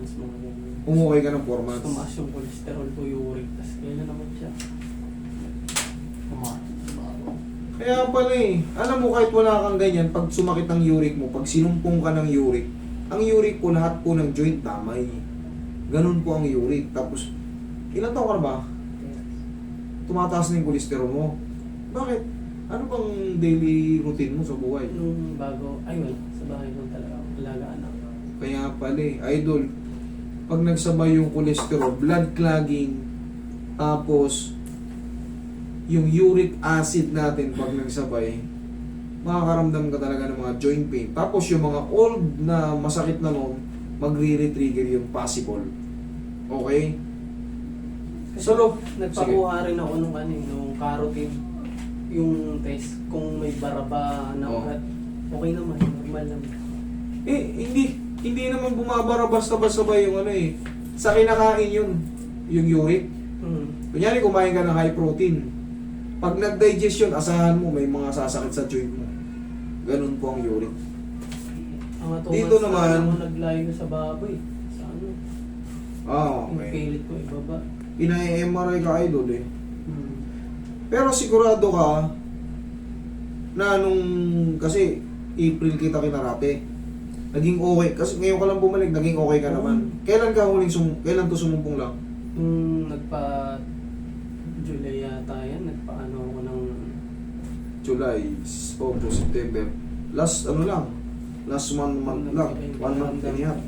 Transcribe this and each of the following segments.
months, mga ganyan. Umukay ka ng 4 Tapos months. tumaas yung cholesterol ko, uric, tapos kailan naman siya. Tumaas. Kaya pala eh. Alam mo, kahit wala kang ganyan, pag sumakit ng uric mo, pag sinumpong ka ng uric, ang uric po, lahat po ng joint damay. Ganun po ang uric. Tapos, ilan taon ka na ba? Tumataas na yung cholesterol mo. Bakit? Ano bang daily routine mo sa buhay? Nung bago, ay wala, sa bahay ko talaga, alagaan ako. Kaya pala eh, idol, pag nagsabay yung cholesterol, blood clogging, tapos yung uric acid natin pag nagsabay, makakaramdam ka talaga ng mga joint pain. Tapos yung mga old na masakit na noon, magre-retrigger yung possible. Okay? Kasi Solo. nagpakuha rin ako nung nung carotid, yung test, kung may baraba na Oo. ugat. Okay naman, normal naman. Hindi naman bumabara basta-basta ba yung ano eh. Sa kinakain yun, yung uric. Kunyari kumain ka ng high protein. Pag nag-digest yun, asahan mo may mga sasakit sa joint mo. Ganun po ang uric. Ang Dito atumas naman- na ako naglayo sa baboy. Sa ano, yung Okay. pilit ko ibaba. Ina-MRI ka idol eh. Pero sigurado ka na nung kasi April kita kinarate. Naging okay kasi ngayon ka lang bumalik, naging okay ka naman. Kailan ka huling kailan to sumumpong lang? July yata yan, nagpaano ako ng July, August, September. Last ano lang. Last 1 month lang. 1 month and a half.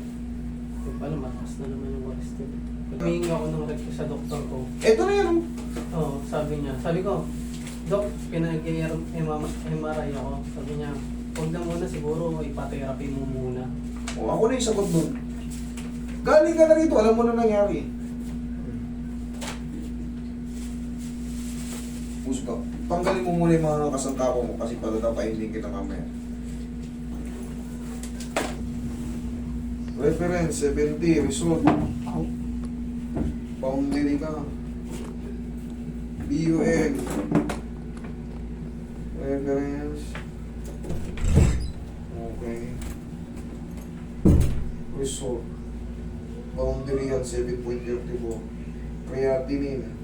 Kung pala, mataas na naman yung cholesterol. Humingi ako ng rep sa doktor ko. Eto na yan. Oh. Oo, sabi niya. Sabi ko, Dok, pinag-MRI ako. Sabi niya, huwag na muna siguro, ipatherapy mo muna. O, ako na yung sagot doon. Galing ka na rito, alam mo na nangyari. Puso ka. Tanggalin mo muna yung mga kasangkapo mo kasi patatapainin kita mamaya. Reference, 70, result. Boundary ka. BUN. Reference. Okay. Result. Boundary yan, 7.34. Creatinine.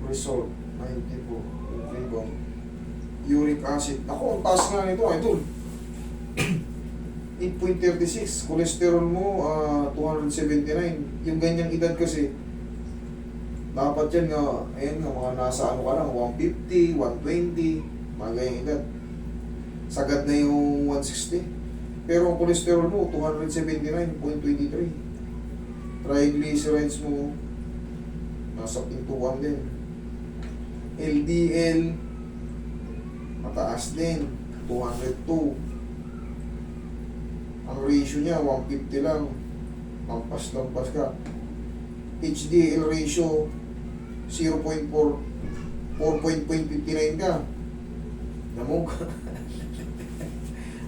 Result, 94. Okay, bang. Uric acid. Ako, ang taas nga nito, idol. 8.36. Cholesterol mo, 279. Yung ganyang edad kasi, dapat yan nga, ayan nga, mga nasa ano ka lang, 150, 120, mga ganyang edad. Sagad na yung 160. Pero ang cholesterol mo, 279.23. Triglycerides mo, nasa pintuan din. LDL, mataas din, 202. Ang ratio niya, 150 lang. Lampas-lampas ka. HDL ratio, 0.4, 4.59 ka. Namog.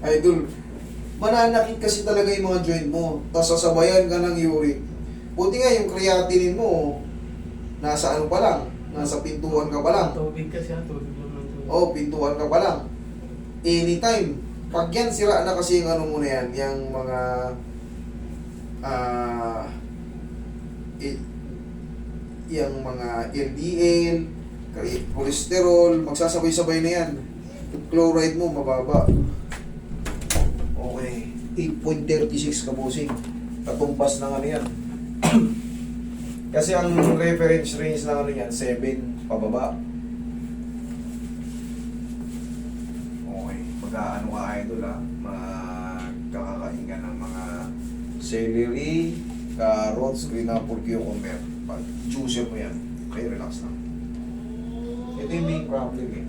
Idol, mananakit kasi talaga yung mga joint mo. Tapos sasabayan ka ng uric. Buti nga yung creatinine mo, nasa ano pa lang, nasa pintuan ka pa lang. Tubig kasi, tubig lang ng tubig. Oh, pintuan ka pa lang. Anytime. Pag yan, sira na kasi yung ano mo na yan, yung mga yung mga LDL, cholesterol, magsasabay-sabay na yan. Chloride mo, mababa. Okay. 8.36 kabusing. Katumpas ng ano yan. Kasi ang reference range ng ano yan, 7 pababa. Okay. Pagka ano ka idol ha, magkakakain ka ng mga celery, carrots, green apple, cucumber. Pag juicer mo yan, okay, relax lang. Ito yung main problem eh.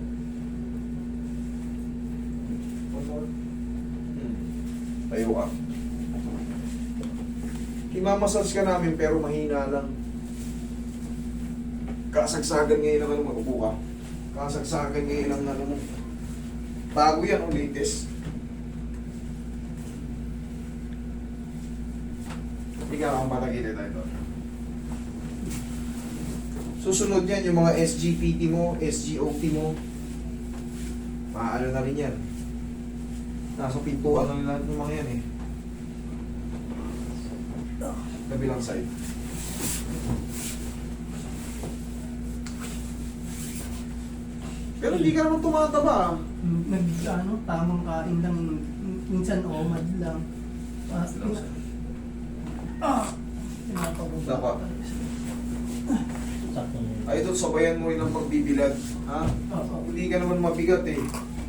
Tayo ka. Imamassage ka namin pero mahina lang. Kasagsagan ngayon ang ano mo, upo ka. Kasagsagan ngayon ang ano mo. Bago yan, latest. Ikaw ang patagilid tayo. Susunod yan, yung mga SGPT mo, SGOT mo. Maano na rin yan. Nasa pintuan lang lahat ng mga yan eh. Kabilang side. Pero hindi ka naman tumataba ah. Tamang kain lang. Minsan omad lang. Pinapagod. Tapa. Sakto na yun. Idol, sabayan mo rin ang pagbibilad. Ha? Oo. Hindi ka naman mabigat eh.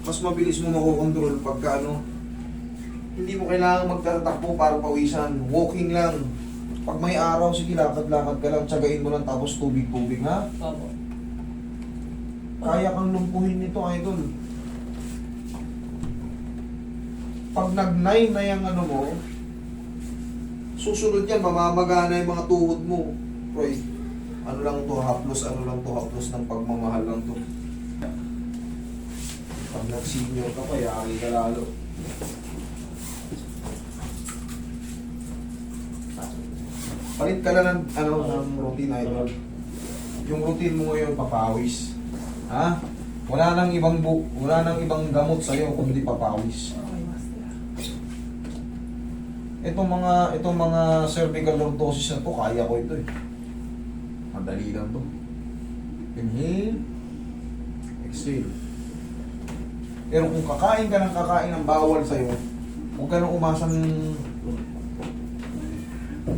Mas mabilis mo makokontrol pagka ano. Hindi mo kailangan magtatakbo para pawisan. Walking lang. Pag may araw, sige lakad-lakad ka lang. Tsagain mo lang tapos tubig-tubig ha. Opo. Kaya kang lumpuhin nito, idol. Pag nag-9 na yung ano mo, susunod yan, mamamagana yung mga tuhod mo. Roy, ano lang to, haplos ng pagmamahal lang to. Pag nag-senior ka pa, yari ka lalo. Palit ka lang ng, ng routine, idol. Yung routine mo ngayon, papawis. Ha? Wala nang ibang gamot sa'yo kundi papawis. Okay, master. Itong mga cervical lordosis na to, kaya ko ito eh. Madali lang to. Inhale. Exhale. Pero kung kakain ka ng bawal sa'yo, huwag ka nang umasang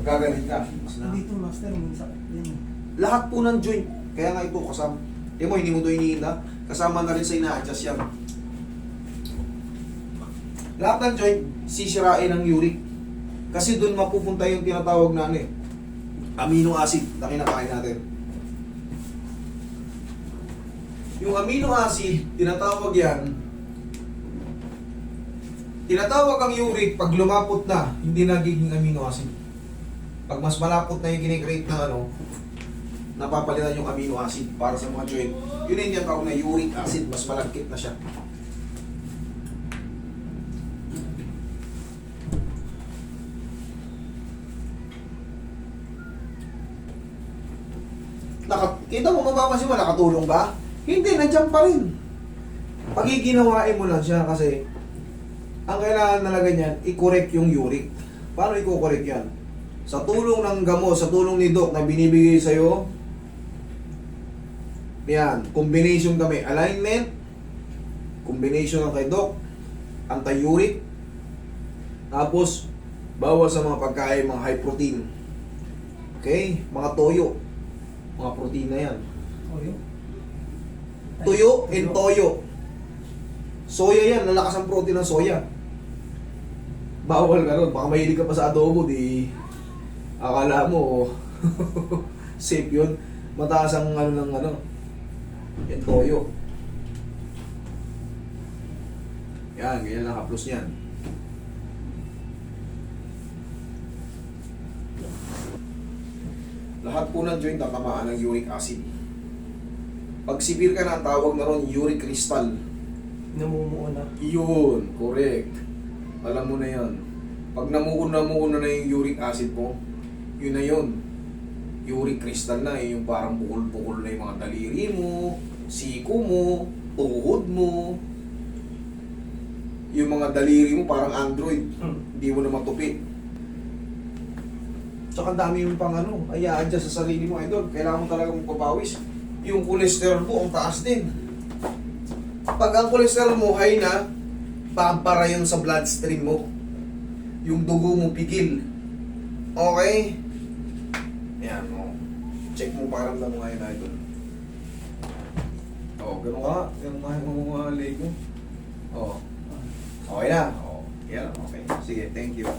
gagaling ka. Dito, master, may sakit din. Lahat po ng joint, kaya nga ito kasama. Hindi mo ito iniinda, kasama na rin sa ina-adjust yan. Lahat ng joint, sisirain ng uric. Kasi doon mapupunta yung tinatawag na ano eh, amino acid na kinakain natin. Yung amino acid, tinatawag ang uric pag lumapot na, hindi nagiging amino acid. Pag mas malapot na yung kinikreate ng ano, napapalitan yung amino acid para sa mga joint. Yun yung tinatawag na uric acid, mas malagkit na siya. Kita mo, mapapansin mo, nakatulong ba? Hindi, nandiyan pa rin. Pagiginawain mo lang siya kasi ang kailangan talaga niyan, i-correct yung uric. Paano i-correct yan? Sa tulong ng gamot, sa tulong ni Doc na binibigay sa'yo, yan, combination kami, alignment, combination ng kay Doc, anti-uric, tapos, bawal sa mga pagkain, mga high protein. Okay? Mga toyo. Mga protein na yan. Toyo? Tuyo and toyo. Soya yan, lalakas ang protein ng soya. Bawal ka nun, baka mahilig ka pa sa adobo, di akala mo safe yun. Mataas ang yan toyo. Yan, ganyan lang haplos niyan. Lahat po ng joint tatamaan ng uric acid. Pag severe ka na, ang tawag na ron uric crystal. Namumuo na. Yun, correct. Alam mo na yan. Pag namuo na yung uric acid mo, yun na yun. Uric crystal na, yung parang bukol-bukol na yung mga daliri mo, siko mo, tuhod mo. Yung mga daliri mo parang android, hindi mo na matupi. Tsaka dami yung pang i-adjust sa sarili mo, idol. Kailangan mo talaga magpapawis. Yung cholesterol mo, ang taas din. Pag ang cholesterol mo high na, babara yun sa bloodstream mo. Yung dugo mo pigil. Okay? Ayan, check mo pakiramdam mo ngayon, idol. Ganun ka. Ganun ka yung mga leg mo. Okay na. Yan, okay. Sige, thank you.